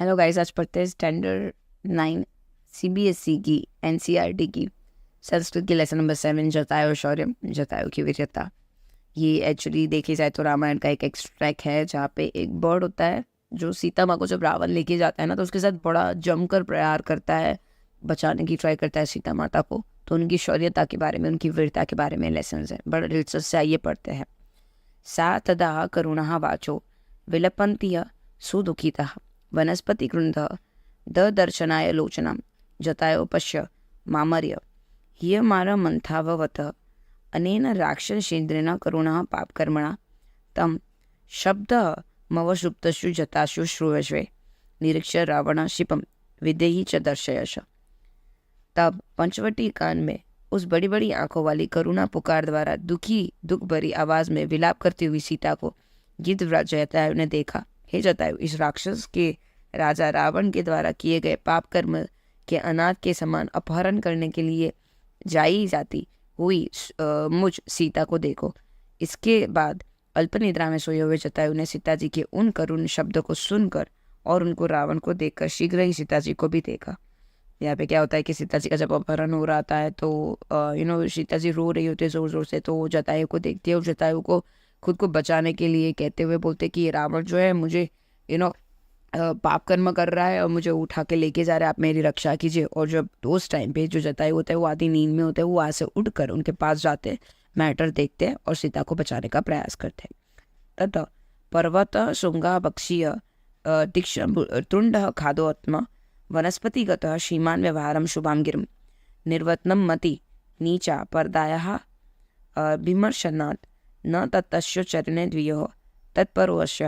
Hello guys, आज पढ़ते हैं स्टैंडर्ड 9 सीबीएसई की एनसीईआरटी की संस्कृत की लेसन नंबर 7 जतायो शौर्य जतायो की वीरता। ये एक्चुअली देखी जाए तो रामायण का एक एक्सट्रैक्ट है जहाँ पे एक बर्ड होता है जो सीता माँ को जब रावण लेके जाता है ना तो उसके साथ बड़ा जमकर प्रहार करता है, बचाने की ट्राई करता है सीता माता को। तो उनकी शौर्यता के बारे में, उनकी वीरता के बारे में लेसन है, बड़ा दिलचस्प से आइए पढ़ते हैं। सा तदा करुणः वाचो विलपन्ति सुदुःखितः वनस्पति कृंध दर्शनाय लोचनां जतायो पश्य मामर्य हियमार मंथाववत अनेन राक्षसेन्द्रेण करुणः पापकर्मणा तम शब्द मवसुप्तशु जताशु श्रूयश्वे निरीक्ष्य रावण शिपम विदेही च दर्शयश। तब पंचवटी कान में उस बड़ी बड़ी आंखों वाली करुणा पुकार द्वारा दुख भरी आवाज में विलाप करती हुई सीता को गिद्धराज जटायु ने देखा। हे जटायु, इस राक्षस के राजा रावण के द्वारा किए गए पाप कर्म के अनाथ के समान अपहरण करने के लिए जाई जाती हुई मुझ सीता को देखो। इसके बाद अल्प निद्रा में सोए हुए जटायु ने सीता जी के उन करुण शब्दों को सुनकर और उनको रावण को देखकर शीघ्र ही सीता जी को भी देखा। यहाँ पे क्या होता है कि सीता जी का जब अपहरण हो रहा है तो सीता जी रो रही होती है जोर जोर से, तो जटायु को देखती है और जटायु को खुद को बचाने के लिए कहते हुए बोलते कि ये रावण जो है मुझे पाप कर्म कर रहा है और मुझे उठा के लेके जा रहा है, आप मेरी रक्षा कीजिए। और जब उस टाइम पे जो जटायु होता है वो आधी नींद में होते हैं, वो वहाँ से उठकर उनके पास जाते हैं, मैटर देखते हैं और सीता को बचाने का प्रयास करते हैं। तथा पर्वत श्रृंगा बक्षीय तीक्ष्ण तुंड खादोत्म वनस्पतिगत श्रीमान व्यवहारम शुभाम गिरम निर्वत्नम मति नीचा परदाया विमर्शनात् न तत्तस्य चरणे द्वियो तत्परोवश्य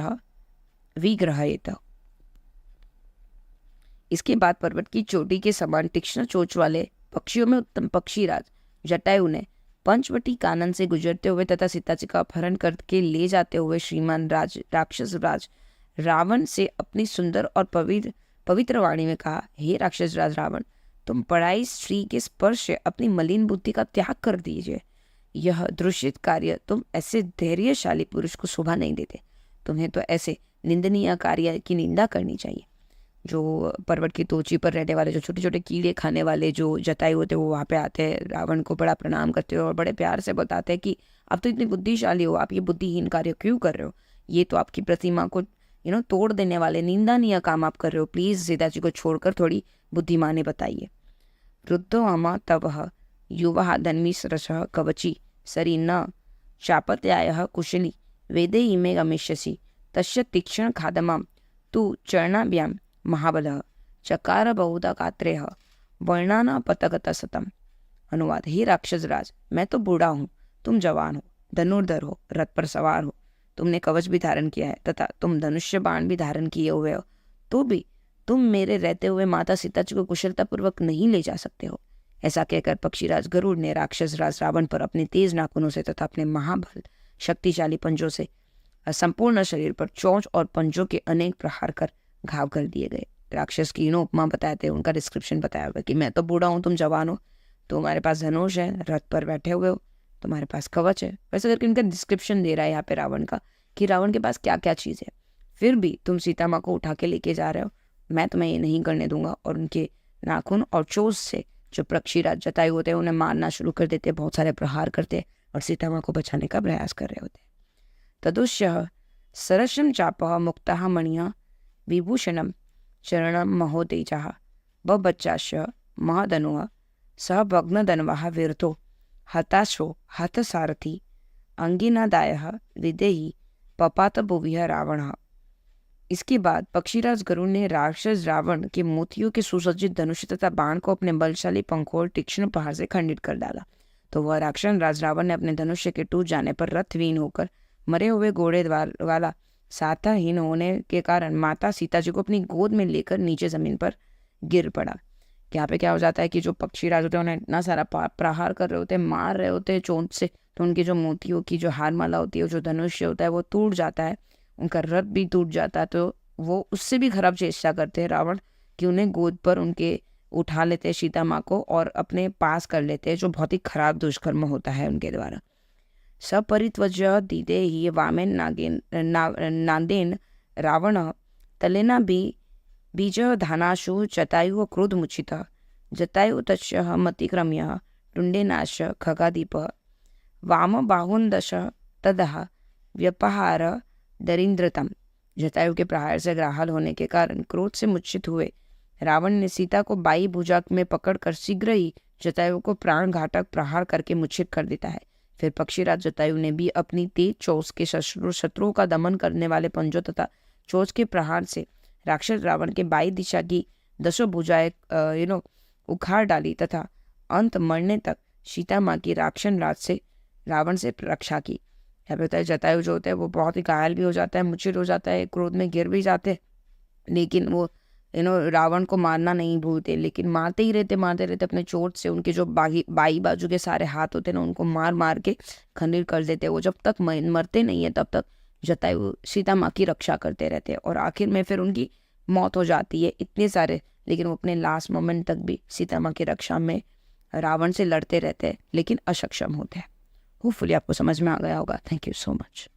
विग्रहेत। इसके बाद पर्वत की चोटी के समान तीक्ष्ण चोंच वाले पक्षियों में उत्तम पक्षीराज जटायु ने पंचवटी कानन से गुजरते हुए तथा सीता जी का अपहरण करके ले जाते हुए श्रीमान राक्षस राज रावण से अपनी सुंदर और पवित्र वाणी में कहा, हे राक्षस राज रावण, तुम पढ़ाई स्त्री के स्पर्श से अपनी मलिन बुद्धि का त्याग कर दीजिए। यह दूषित कार्य तुम ऐसे धैर्यशाली पुरुष को शोभा नहीं देते। तुम्हें तो ऐसे निंदनीय कार्य की निंदा करनी चाहिए। जो पर्वत की तोची पर रहने वाले जो छोटे छोटे कीड़े खाने वाले जो जटायु होते हैं वो वहाँ पे आते हैं, रावण को बड़ा प्रणाम करते हो और बड़े प्यार से बताते हैं कि आप तो इतनी बुद्धिशाली हो, आप ये बुद्धिहीन कार्य क्यों कर रहे हो, ये तो आपकी प्रतिमा को तोड़ देने वाले निंदनीय काम आप कर रहे हो, प्लीज सीता जी को छोड़कर थोड़ी बुद्धिमाने बताइए। वृद्धो अमा तव युवा धन्वी सरस कवची सरी न चापत्याय कुशली वेदे इमे गमिष्यसि तस्य तीक्ष्ण खादमां तु चरणाभ्याम महाबलः चकार बहुधा कात्रेह वर्णाना पतगत सतम। अनुवाद, हे राक्षस राज, मैं तो बूढ़ा हूँ, तुम जवान हो, धनुर्धर हो, रथ पर सवार हो, तुमने कवच भी धारण किया है तथा तुम धनुष्य बाण भी धारण किए हुए हो, तो भी तुम मेरे रहते हुए माता सीता जी को कुशलतापूर्वक नहीं ले जा सकते हो। ऐसा कहकर पक्षीराज गरुड़ ने राक्षस राज रावण पर अपने तेज नाखूनों से तथा अपने महाबल शक्तिशाली पंजों से संपूर्ण शरीर पर चोंच और पंजों के अनेक प्रहार कर घाव कर दिए गए। राक्षस की उपमा बताते हैं, उनका डिस्क्रिप्शन बताया हुआ कि मैं तो बूढ़ा हूँ, तुम जवान हो, तुम्हारे पास धनुष है, रथ पर बैठे हुए हो, तुम्हारे पास कवच है। वैसे करके इनका डिस्क्रिप्शन दे रहा है यहाँ पे रावण का कि रावण के पास क्या क्या चीज़ है, फिर भी तुम सीता माँ को उठा के लेके जा रहे हो, मैं तुम्हें ये नहीं करने दूंगा। और उनके नाखून और चोंच से जो पक्षीराज जटायु होते हैं उन्हें मारना शुरू कर देते, बहुत सारे प्रहार करते और सीता माँ को बचाने का प्रयास कर रहे होते। तदुष्य सरसम चापः मुक्तः मणिः विभूषणम चरणम महोतेजः बच्चाश्य महदनुः सह भग्नदन्वः वीरतो हताशो हतसारथी अंगिनादायः विदेही पपात भुविः रावणः। इसके बाद पक्षीराज गरुड़ ने राक्षस रावण के मोतियों के सुसज्जित धनुष तथा बाण को अपने बलशाली पंखों और तीक्ष्ण प्रहार से खंडित कर डाला। तो वह राक्षस राज रावण ने अपने धनुष्य के टूट जाने पर रथहीन होकर मरे हुए घोड़े वाला साथाहीन होने के कारण माता सीता जी को अपनी गोद में लेकर नीचे जमीन पर गिर पड़ा। यहाँ पे क्या हो जाता है कि जो पक्षीराज होते हैं उन्हें इतना सारा प्रहार कर रहे होते हैं, मार रहे होते हैं चोंच से, तो उनकी जो मोतियों की जो हारमाला होती है, जो धनुष्य होता है वो टूट जाता है, उनका रथ भी टूट जाता है। तो वो उससे भी खराब चेष्टा करते हैं रावण कि उन्हें गोद पर उनके उठा लेते हैं सीता माँ को और अपने पास कर लेते हैं, जो बहुत ही खराब दुष्कर्म होता है उनके द्वारा। सपरित्वज्य दीदे ही वामेन नागेन नादेन रावण तलेना भी बीज धानाशु जटायु क्रोधमुचित जटायु तस्य मतिक्रम्य टुंडेनाश खगादीप वाम बाहुंदश तदह व्यपहार दरिंद्रतम। जटायु के प्रहार से ग्राहल होने के कारण क्रोध से मूर्छित हुए रावण ने सीता को बाई भुजा में पकड़कर शीघ्र ही जटायु को प्राण घातक प्रहार करके मूर्छित कर देता है। फिर पक्षीराज जटायु ने भी अपनी तेज चोंच के शत्रुओं का दमन करने वाले पंजों तथा चोंच के प्रहार से राक्षस रावण के बाई दिशा की 10 भुजाएं उखाड़ डाली तथा अंत मरने तक सीता माँ की रावण से रक्षा की। यहाँ पे होता है जटायु जो होता है वो बहुत ही घायल भी हो जाता है, मूर्छित हो जाता है, क्रोध में गिर भी जाते हैं, लेकिन वो रावण को मारना नहीं भूलते, लेकिन मारते रहते अपने चोट से उनके जो बाई बाजू के सारे हाथ होते हैं ना उनको मार मार के खंडित कर देते हैं। वो जब तक मरते नहीं है तब तक जटायु सीता माँ की रक्षा करते रहते हैं और आखिर में फिर उनकी मौत हो जाती है इतने सारे, लेकिन वो अपने लास्ट मोमेंट तक भी सीता माँ की रक्षा में रावण से लड़ते रहते हैं लेकिन अक्षम होते हैं। होपफुली आपको समझ में आ गया होगा। Thank you so much.